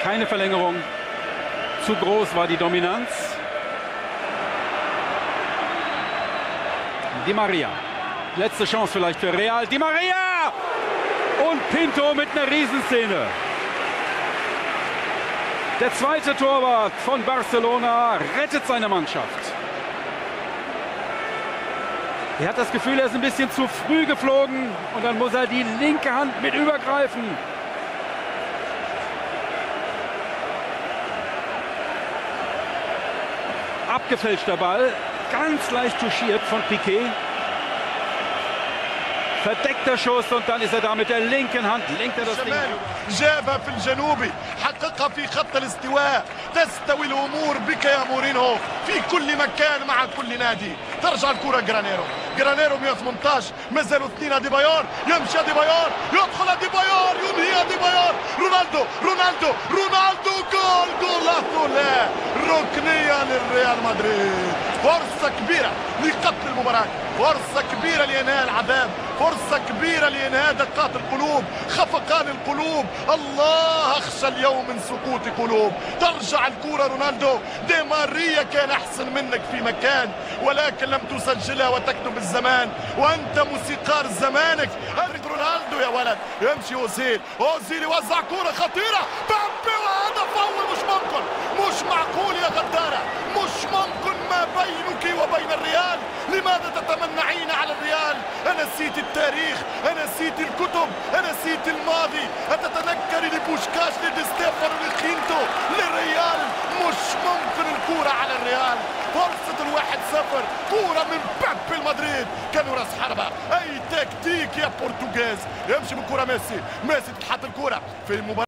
Keine Verlängerung. Zu groß war die Dominanz. Di Maria. Letzte Chance vielleicht für Real. Di Maria! Und Pinto mit einer Riesenszene. Der zweite Torwart von Barcelona rettet seine Mannschaft. Er hat das Gefühl, er ist ein bisschen zu früh geflogen und dann muss er die linke Hand mit übergreifen. Abgefälschter Ball, ganz leicht touchiert von Piqué. Verdeckter Schuss und dann ist er da mit der linken Hand, lenkt er das Ding. جابها في الجنوبي، حققها في خط الاستواء، تستوي الامور بك يا مورينو في كل مكان مع كل نادي. ترجع الكره جرانيرو 118 ما زالوا اثنين. أديبايور يمشي، أديبايور يدخل، أديبايور ينهي، أديبايور رونالدو جول ركنيه للريال مدريد. فرصه كبيره لقتل المباراه، فرصه كبيره لانهاء العذاب، فرصه كبيره لانهاء دقات القلوب، خفقان القلوب. الله اخشى اليوم من سقوط قلوب. ترجع الكره رونالدو. دي ماريا كان احسن منك في مكان ولكن لم تسجلها وتكتب الزمان وانت موسيقار زمانك. رونالدو يا ولد يمشي. اوزيل يوزع كره خطيره، بامبي وهدف اول. مش معقول يا غداره، مش ممكن ما بينك وبين الريال. لماذا تتمنعين على الريال؟ انا نسيت التاريخ، انا نسيت الكتب، انا نسيت الماضي. أتتذكري لبوشكاش، لدي ستيفانو، لخينتو، للريال. مش ممكن الكرة على الريال. فرصة 1-0، كرة من بيب المدريد. كانوا راس حربة. اي تكتيك يا برتغاز. يمشي بالكرة ميسي تتحط الكرة في المباراة.